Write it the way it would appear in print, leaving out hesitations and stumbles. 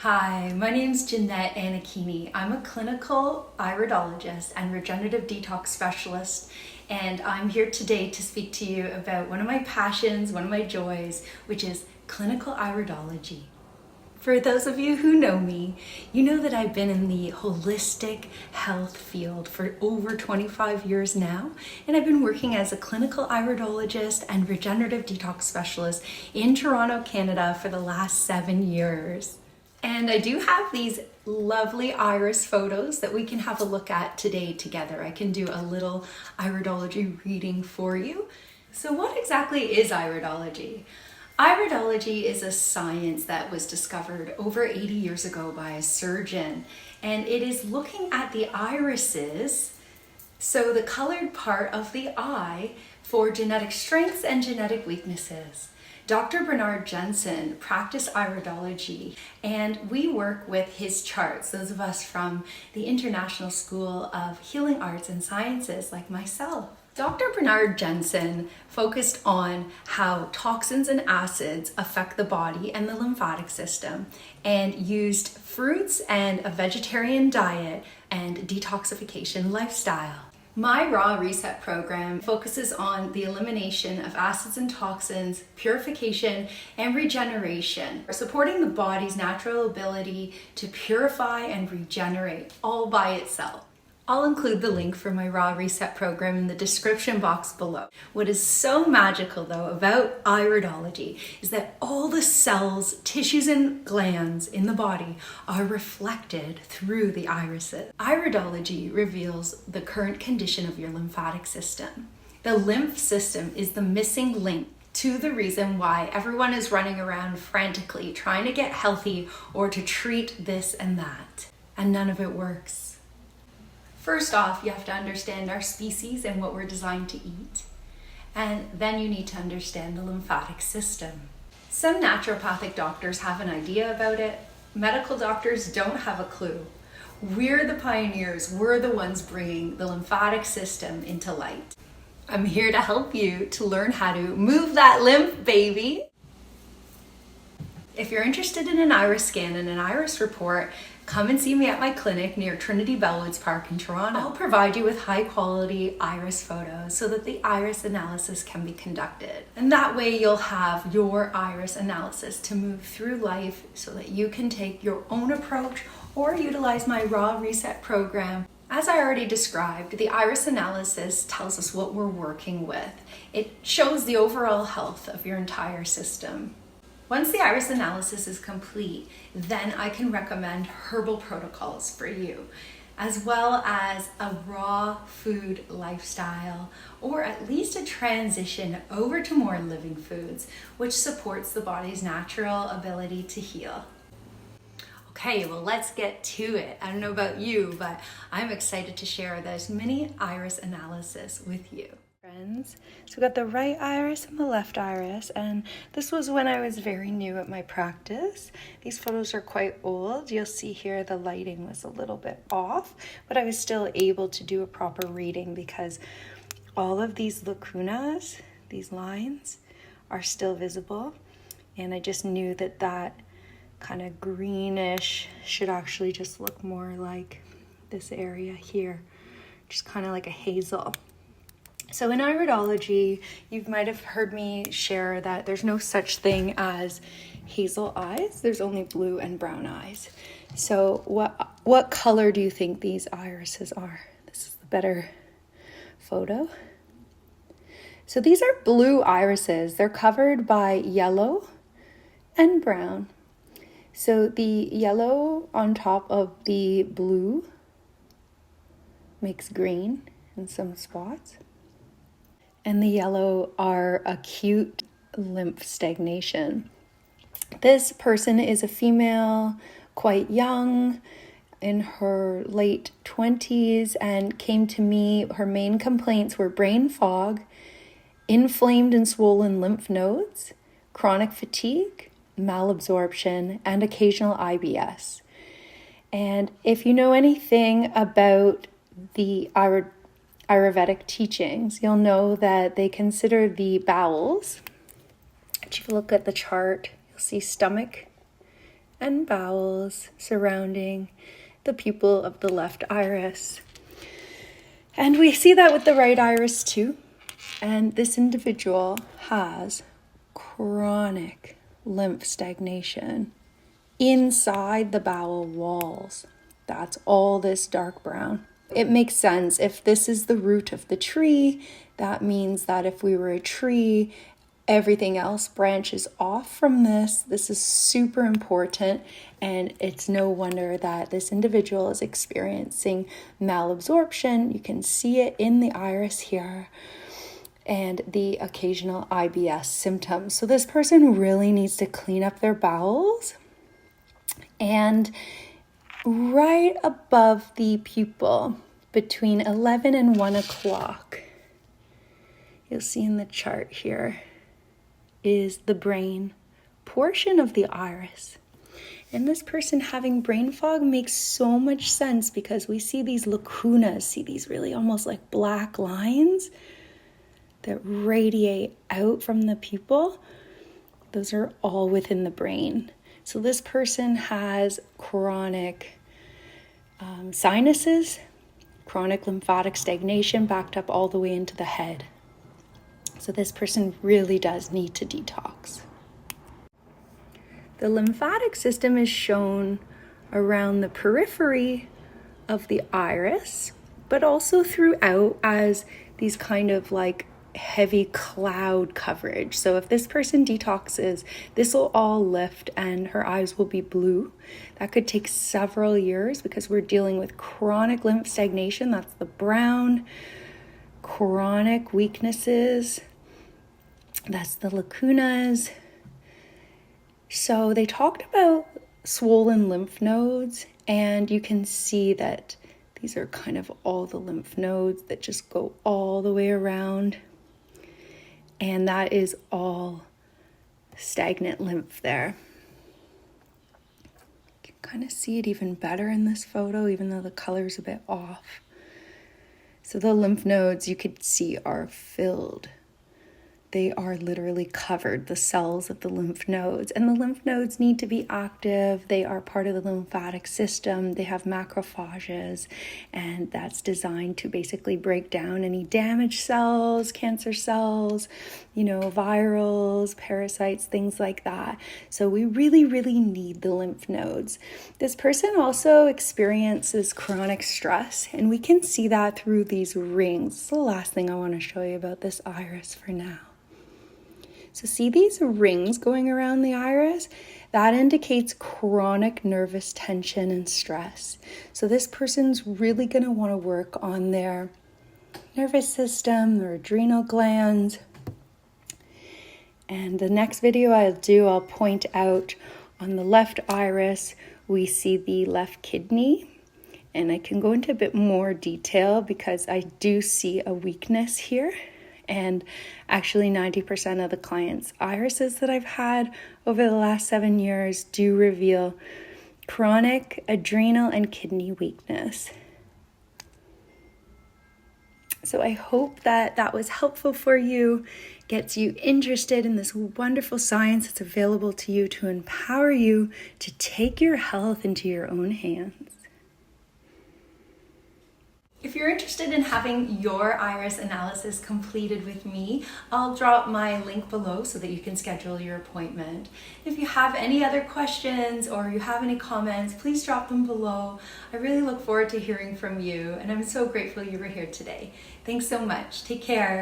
Hi, my name's Jeanette Anakini. I'm a clinical iridologist and regenerative detox specialist, and I'm here today to speak to you about one of my passions, one of my joys, which is clinical iridology. For those of you who know me, you know that I've been in the holistic health field for over 25 years now, and I've been working as a clinical iridologist and regenerative detox specialist in Toronto, Canada for the last 7 years. And I do have these lovely iris photos that we can have a look at today together. I can do a little iridology reading for you. So what exactly is iridology? Iridology is a science that was discovered over 80 years ago by a surgeon, and it is looking at the irises, so the colored part of the eye, for genetic strengths and genetic weaknesses. Dr. Bernard Jensen practiced iridology, and we work with his charts, those of us from the International School of Healing Arts and Sciences like myself. Dr. Bernard Jensen focused on how toxins and acids affect the body and the lymphatic system, and used fruits and a vegetarian diet and detoxification lifestyle. My Raw Reset program focuses on the elimination of acids and toxins, purification, and regeneration, supporting the body's natural ability to purify and regenerate all by itself. I'll include the link for my Raw Reset program in the description box below. What is so magical though about iridology is that all the cells, tissues, and glands in the body are reflected through the irises. Iridology reveals the current condition of your lymphatic system. The lymph system is the missing link to the reason why everyone is running around frantically trying to get healthy or to treat this and that, and none of it works. First off, you have to understand our species and what we're designed to eat. And then you need to understand the lymphatic system. Some naturopathic doctors have an idea about it. Medical doctors don't have a clue. We're the pioneers. We're the ones bringing the lymphatic system into light. I'm here to help you to learn how to move that lymph, baby. If you're interested in an iris scan and an iris report, come and see me at my clinic near Trinity Bellwoods Park in Toronto. I'll provide you with high quality iris photos so that the iris analysis can be conducted. And that way you'll have your iris analysis to move through life so that you can take your own approach or utilize my Raw Reset program. As I already described, the iris analysis tells us what we're working with. It shows the overall health of your entire system. Once the iris analysis is complete, then I can recommend herbal protocols for you, as well as a raw food lifestyle, or at least a transition over to more living foods, which supports the body's natural ability to heal. Okay, well, let's get to it. I don't know about you, but I'm excited to share this mini iris analysis with you. Friends. So we got the right iris and the left iris, and this was when I was very new at my practice. These photos are quite old. You'll see here the lighting was a little bit off, but I was still able to do a proper reading because all of these lacunas, these lines, are still visible, and I just knew that that kind of greenish should actually just look more like this area here, just kind of like a hazel. So in iridology, you might have heard me share that there's no such thing as hazel eyes. There's only blue and brown eyes. So what color do you think these irises are? This is the better photo. So these are blue irises. They're covered by yellow and brown. So the yellow on top of the blue makes green in some spots. And the yellow are acute lymph stagnation. This person is a female, quite young, in her late 20s, and came to me. Her main complaints were brain fog, inflamed and swollen lymph nodes, chronic fatigue, malabsorption, and occasional IBS. And if you know anything about the Ayurvedic teachings, you'll know that they consider the bowels. If you look at the chart, you'll see stomach and bowels surrounding the pupil of the left iris. And we see that with the right iris too. And this individual has chronic lymph stagnation inside the bowel walls. That's all this dark brown. It makes sense. If this is the root of the tree, that means that if we were a tree, everything else branches off from this. This is super important, and it's no wonder that this individual is experiencing malabsorption. You can see it in the iris here, and the occasional IBS symptoms. So this person really needs to clean up their bowels. And right above the pupil, between 11 and 1 o'clock, you'll see in the chart here, is the brain portion of the iris. And this person having brain fog makes so much sense because we see these lacunas, see these really almost like black lines that radiate out from the pupil. Those are all within the brain. So this person has chronic sinuses, chronic lymphatic stagnation backed up all the way into the head. So this person really does need to detox. The lymphatic system is shown around the periphery of the iris, but also throughout as these kind of like heavy cloud coverage. So if this person detoxes, this will all lift and her eyes will be blue. That could take several years because we're dealing with chronic lymph stagnation. That's the brown. Chronic weaknesses. That's the lacunas. So they talked about swollen lymph nodes, and you can see that these are kind of all the lymph nodes that just go all the way around. And that is all stagnant lymph there. You can kind of see it even better in this photo, even though the color's a bit off. So the lymph nodes you could see are filled. They are literally covered, the cells of the lymph nodes. And the lymph nodes need to be active. They are part of the lymphatic system. They have macrophages, and that's designed to basically break down any damaged cells, cancer cells, virals, parasites, things like that. So we really, really need the lymph nodes. This person also experiences chronic stress, and we can see that through these rings. It's the last thing I want to show you about this iris for now. So see these rings going around the iris? That indicates chronic nervous tension and stress. So this person's really going to want to work on their nervous system, their adrenal glands. And the next video I'll point out on the left iris, we see the left kidney. And I can go into a bit more detail because I do see a weakness here. And actually 90% of the clients' irises that I've had over the last 7 years do reveal chronic adrenal and kidney weakness. So I hope that was helpful for you, gets you interested in this wonderful science that's available to you to empower you to take your health into your own hands. If you're interested in having your iris analysis completed with me, I'll drop my link below so that you can schedule your appointment. If you have any other questions or you have any comments, please drop them below. I really look forward to hearing from you, and I'm so grateful you were here today. Thanks so much. Take care.